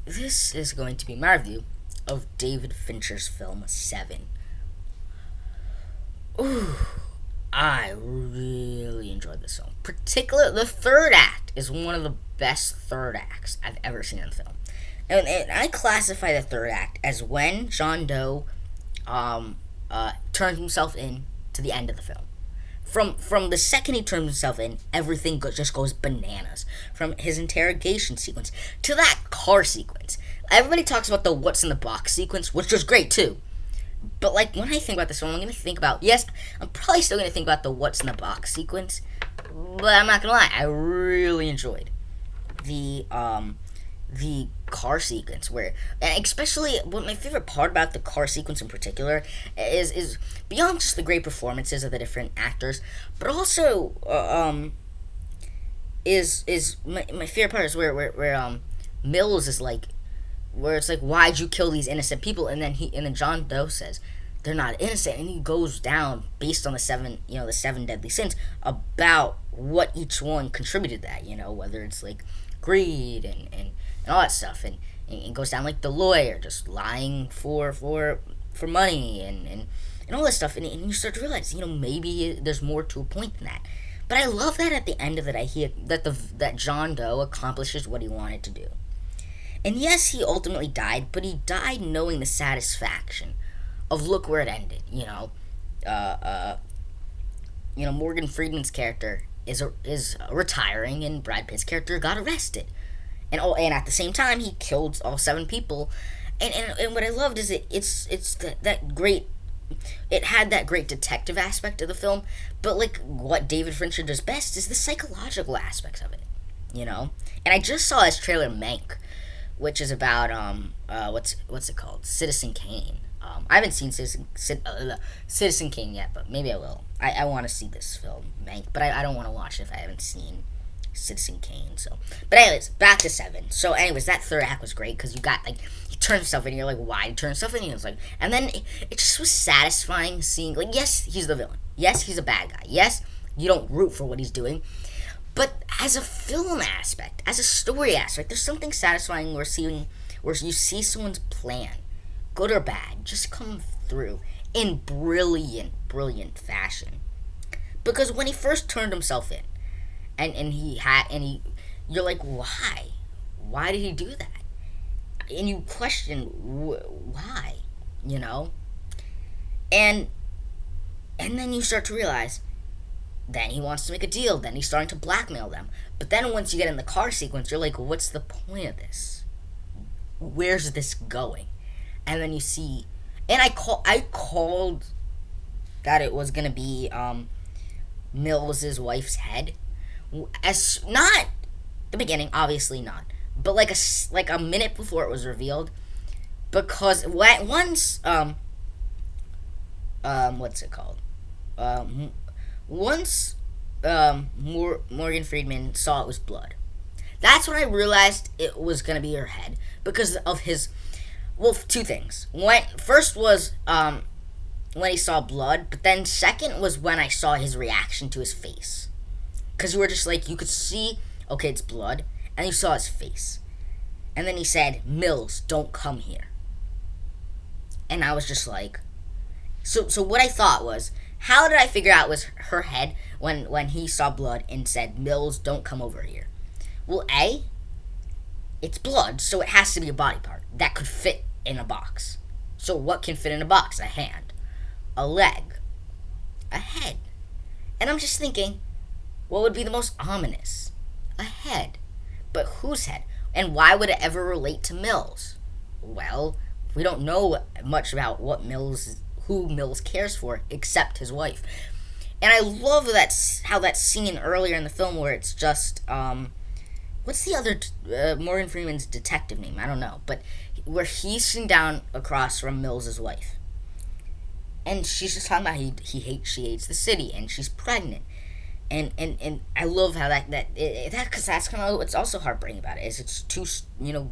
this is going to be my review of David Fincher's film Seven. Ooh, I really enjoyed this film. Particularly, the third act is one of the best third acts I've ever seen in film. And I classify the third act as when John Doe turns himself in to the end of the film. From the second he turns himself in, everything just goes bananas. From his interrogation sequence to that car sequence. Everybody talks about the what's in the box sequence, which was great too. But like when I think about this film, I'm gonna think about I'm probably still gonna think about the what's in the box sequence. But I'm not gonna lie, I really enjoyed the car sequence where, and especially what my favorite part about the car sequence in particular is beyond just the great performances of the different actors, but also is my favorite part is where Mills is like, where it's like, why'd you kill these innocent people, and then John Doe says they're not innocent, and he goes down based on the seven deadly sins about what each one contributed to that, whether it's like greed and all that stuff, and it goes down like the lawyer just lying for money and all this stuff, and you start to realize, maybe there's more to a point than that. But I love that at the end of it, that John Doe accomplishes what he wanted to do. And yes, he ultimately died, but he died knowing the satisfaction of look where it ended. Morgan Freeman's character is retiring, and Brad Pitt's character got arrested, and at the same time he killed all seven people, and what I loved is it's that great. It had that great detective aspect of the film, but like what David Fincher does best is the psychological aspects of it, And I just saw his trailer Mank, which is about what's it called? Citizen Kane. I haven't seen Citizen Kane yet, but maybe I will. I want to see this film, Mank, but I don't want to watch it if I haven't seen Citizen Kane. So, but anyways, back to Seven. So, anyways, that third act was great because you got like he turns himself in, and you're like, why did he turn himself in? And it's like, and then it just was satisfying seeing, like, yes, he's the villain. Yes, he's a bad guy. Yes, you don't root for what he's doing. But as a film aspect, as a story aspect, there's something satisfying where you see someone's plan, good or bad, just come through in brilliant fashion. Because when he first turned himself in, and you're like, why did he do that? And you question why, and then you start to realize. Then he wants to make a deal. Then he's starting to blackmail them. But then once you get in the car sequence, you're like, what's the point of this? Where's this going? And then you see, and I called that it was gonna be Mills's wife's head, as not the beginning, obviously not, but like a minute before it was revealed, because once what's it called Once Morgan Freeman saw it was blood, that's when I realized it was gonna be her head because of his. Well, two things. First was when he saw blood, but then second was when I saw his reaction to his face, because you were just like, you could see, okay, it's blood, and you saw his face, and then he said, "Mills, don't come here," and I was just like, so what I thought was. How did I figure out it was her head when he saw blood and said, "Mills, don't come over here"? Well, A, it's blood, so it has to be a body part that could fit in a box. So what can fit in a box? A hand, a leg, a head. And I'm just thinking, what would be the most ominous? A head. But whose head? And why would it ever relate to Mills? Well, we don't know much about who Mills cares for, except his wife. And I love how that scene earlier in the film where it's just, what's the other, Morgan Freeman's detective name? I don't know. But where he's sitting down across from Mills's wife. And she's just talking about she hates the city, and she's pregnant. And I love how because that's kind of what's also heartbreaking about it, is it's two,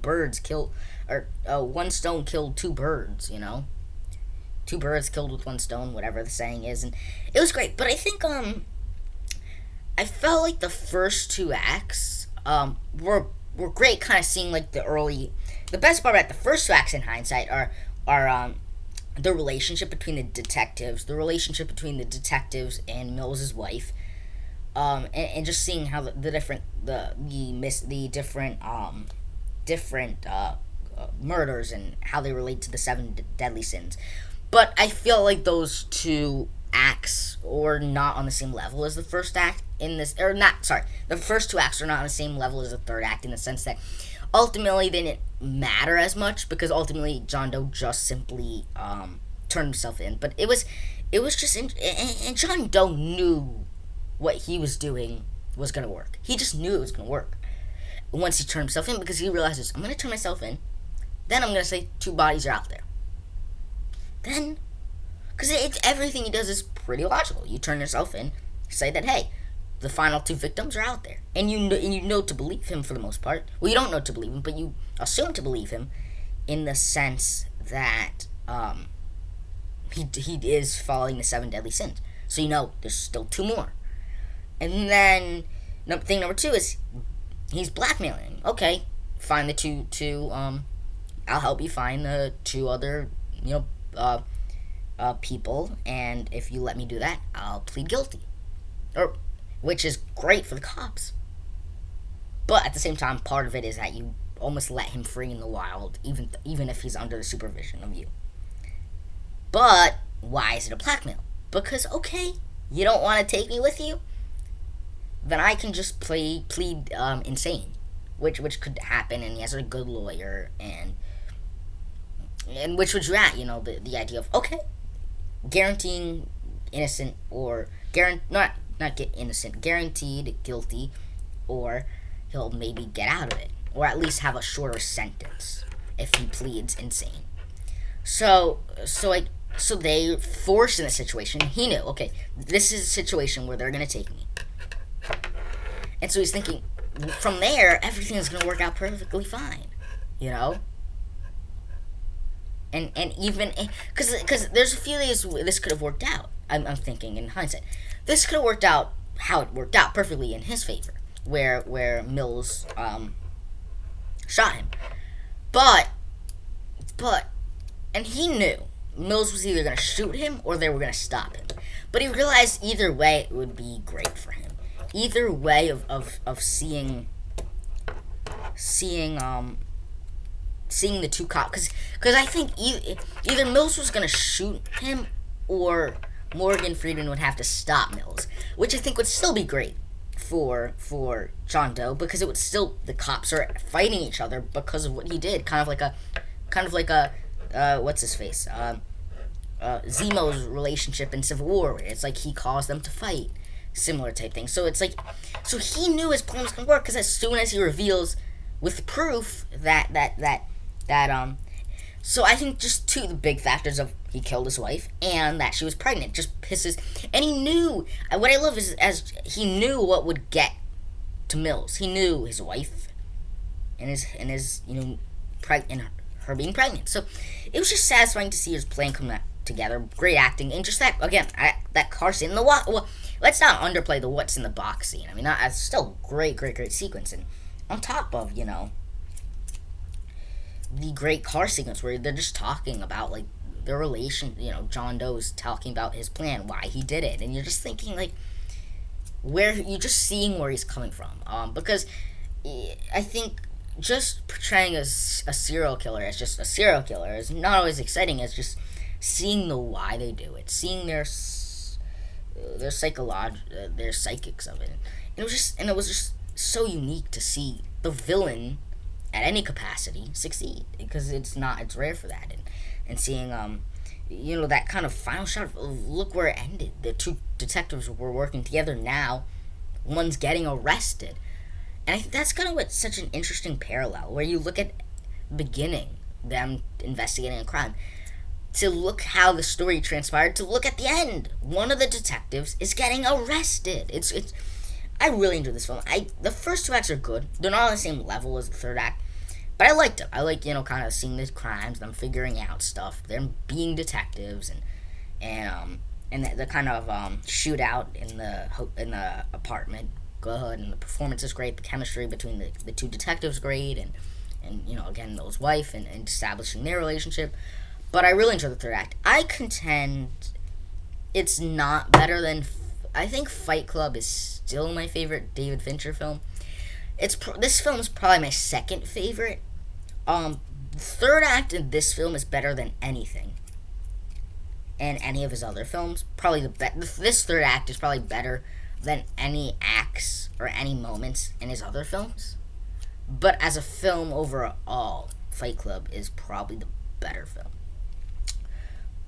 birds killed, or one stone killed two birds, two birds killed with one stone, whatever the saying is, and it was great. But I think I felt like the first two acts were were great. Kind of seeing like the best part about the first two acts in hindsight are the relationship between the detectives, and Mills's wife, and just seeing how the different the different murders and how they relate to the seven deadly sins. But I feel like those two acts are not on the same level as the first act in this, or not. Sorry, the first two acts are not on the same level as the third act in the sense that ultimately they didn't matter as much because ultimately John Doe just simply turned himself in. But it was just and John Doe knew what he was doing was gonna work. He just knew it was gonna work once he turned himself in because he realizes I'm gonna turn myself in, then I'm gonna say two bodies are out there. Then, because it's everything he does is pretty logical. You turn yourself in, say that hey, the final two victims are out there, and you know to believe him for the most part. Well, you don't know to believe him, but you assume to believe him, in the sense that he is following the seven deadly sins. So you know there's still two more, and then thing number two is he's blackmailing. Okay, find the two. I'll help you find the two other people, and if you let me do that, I'll plead guilty. Which is great for the cops. But at the same time, part of it is that you almost let him free in the wild, even if he's under the supervision of you. But why is it a blackmail? Because okay, you don't want to take me with you, then I can just plead insane, which could happen, and he has a good lawyer, and which would you at? The idea of okay, guaranteeing innocent or not get innocent, guaranteed guilty, or he'll maybe get out of it, or at least have a shorter sentence if he pleads insane. So they forced in a situation. He knew, okay, this is a situation where they're gonna take me, and so he's thinking, from there, everything's gonna work out perfectly fine, And even because there's a few ways this could have worked out. I'm thinking in hindsight, this could have worked out how it worked out perfectly in his favor, where Mills shot him, but and he knew Mills was either gonna shoot him or they were gonna stop him, but he realized either way it would be great for him. Either way of seeing the two cops, because I think either Mills was gonna shoot him or Morgan Freeman would have to stop Mills, which I think would still be great for John Doe, because it would still, the cops are fighting each other because of what he did, kind of like a what's his face, Zemo's relationship in Civil War, where it's like he caused them to fight, similar type thing. So it's like, so he knew his plan was gonna work, because as soon as he reveals with proof that so I think just two the big factors of he killed his wife and that she was pregnant just pisses, and he knew, what I love is as he knew what would get to Mills. He knew his wife and his and her being pregnant. So it was just satisfying to see his plan come together. Great acting, and just that again, that car scene. Well, let's not underplay the what's in the box scene. I mean, that's still great sequence, and on top of the great car sequence where they're just talking about like their relation. John Doe's talking about his plan, why he did it, and you're just thinking like where you're just seeing where he's coming from. Because I think just portraying a serial killer as just a serial killer is not always exciting as just seeing the why they do it, seeing their psychics of it. And it was just so unique to see the villain at any capacity succeed, because it's rare for that, and seeing that kind of final shot of look where it ended. The two detectives were working together now, one's getting arrested, and I think that's kind of what's such an interesting parallel, where you look at beginning them investigating a crime, to look how the story transpired, to look at the end, one of the detectives is getting arrested. It's I really enjoyed this film. The first two acts are good. They're not on the same level as the third act, but I liked it. I like kind of seeing the crimes, them figuring out stuff, them being detectives, and the kind of shootout in the apartment good, and the performance is great. The chemistry between the two detectives great, and again, Mill's wife, and establishing their relationship. But I really enjoy the third act. I contend it's not better than. I think Fight Club is still my favorite David Fincher film. This film is probably my second favorite. The third act in this film is better than anything in any of his other films. Probably this third act is probably better than any acts or any moments in his other films. But as a film overall, Fight Club is probably the better film.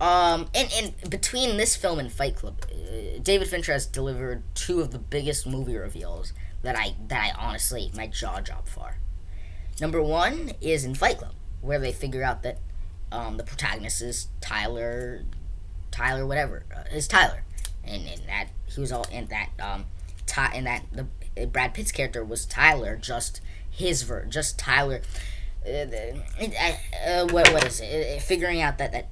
And between this film and Fight Club, David Fincher has delivered two of the biggest movie reveals that I honestly, my jaw dropped for. Number one is in Fight Club, where they figure out that the protagonist is Tyler, whatever, is Tyler, and that he was all and that Brad Pitt's character was Tyler, just just Tyler. What is it? Figuring out that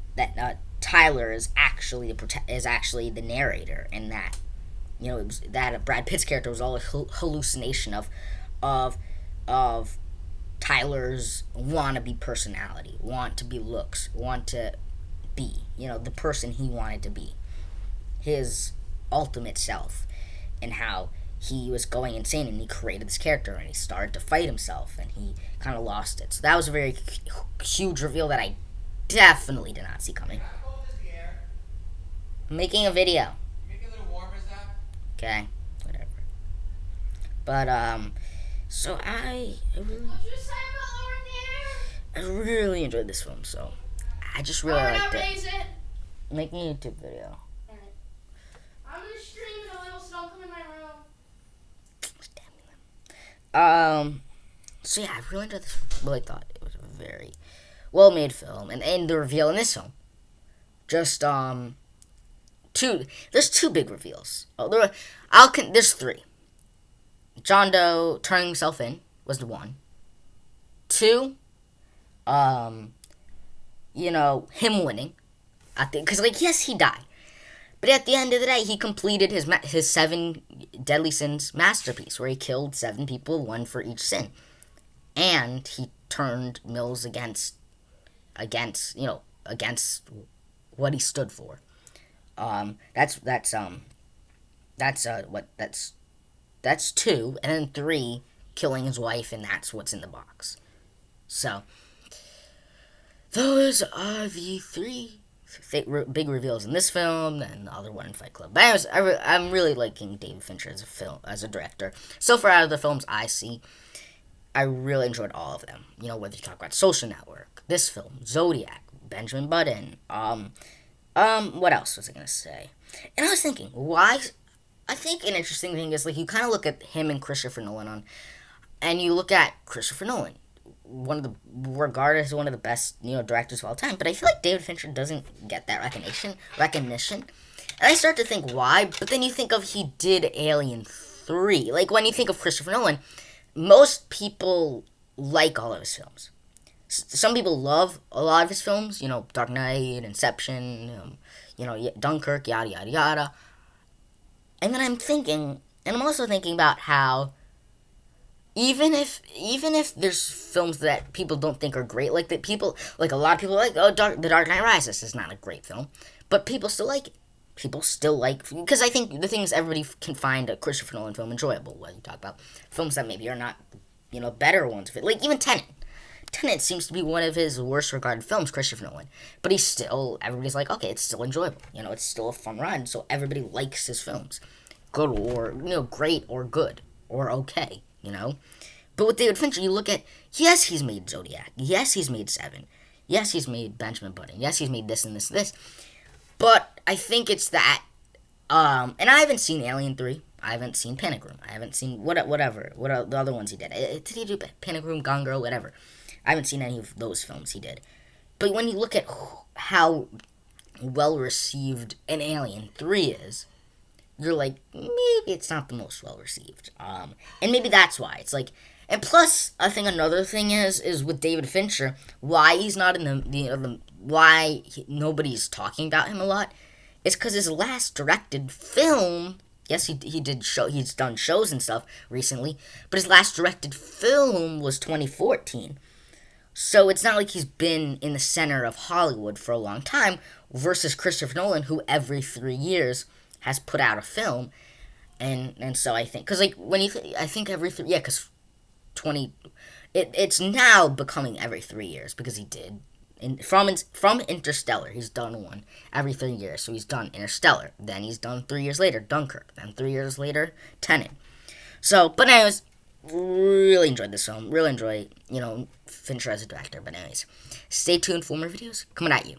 Tyler is actually the narrator, and that it was that Brad Pitt's character was all a hallucination of Tyler's wannabe personality, want to be looks, want to be the person he wanted to be, his ultimate self, and how he was going insane, and he created this character, and he started to fight himself, and he kind of lost it. So that was a very huge reveal that I definitely did not see coming. I'm making a video. Make it a little warm, is that? Okay, whatever. But so I really enjoyed this film. So I just really liked it. Making a YouTube video. I'm gonna stream in a little, so don't come in my room. So yeah, I really enjoyed this. Really thought it was a very well made film, and the reveal in this film, just there's two big reveals. There's three. John Doe turning himself in was the one. Two, him winning. I think because yes, he died. But at the end of the day, he completed his 7 deadly sins masterpiece, where he killed 7 people, 1 for each sin, and he turned Mills against what he stood for. That's 2, and then 3, killing his wife, and that's what's in the box. So those are the 3 big reveals in this film, and the other one in Fight Club. But I'm really liking David Fincher as a director. So far out of the films I see, I really enjoyed all of them. Whether you talk about Social Network, this film, Zodiac, Benjamin Button, what else was I gonna say? And I was thinking, why? I think an interesting thing is you kind of look at him and Christopher Nolan and you look at Christopher Nolan, regarded as one of the best directors of all time, but I feel like David Fincher doesn't get that recognition, and I start to think why. But then you think of he did Alien 3. When you think of Christopher Nolan, most people like all of his films. Some people love a lot of his films, Dark Knight, Inception, Dunkirk, yada yada yada. And then I'm also thinking about how even if there's films that people don't think are great, a lot of people are like, The Dark Knight Rises is not a great film, but people still like it. Because I think the thing is, everybody can find a Christopher Nolan film enjoyable. When you talk about films that maybe are not, better ones of it, even Tenet. Tenet seems to be one of his worst regarded films, Christopher Nolan, but everybody's like, okay, it's still enjoyable. It's still a fun ride, so everybody likes his films, good or great or good or okay. But with David Fincher, you look at, yes, he's made Zodiac. Yes, he's made 7. Yes, he's made Benjamin Button. Yes, he's made this and this and this. But I think it's that, and I haven't seen Alien 3. I haven't seen Panic Room. I haven't seen what the other ones he did. Did he do Panic Room, Gone Girl, whatever? I haven't seen any of those films he did. But when you look at how well received an Alien 3 is, you're like, maybe it's not the most well received. And maybe that's why. It's and plus, I think another thing is with David Fincher, why he's not in why nobody's talking about him a lot, is because his last directed film Yes, he did show. He's done shows and stuff recently, but his last directed film was 2014. So it's not like he's been in the center of Hollywood for a long time. Versus Christopher Nolan, who every 3 years has put out a film, and so I think because like when I think every three, yeah, because 20, it's now becoming every 3 years because he did. From Interstellar, he's done one every 3 years. So he's done Interstellar. Then he's done 3 years later Dunkirk. Then 3 years later Tenet. So, but anyways, really enjoyed this film. Really enjoy Fincher as a director. But anyways, stay tuned for more videos coming at you.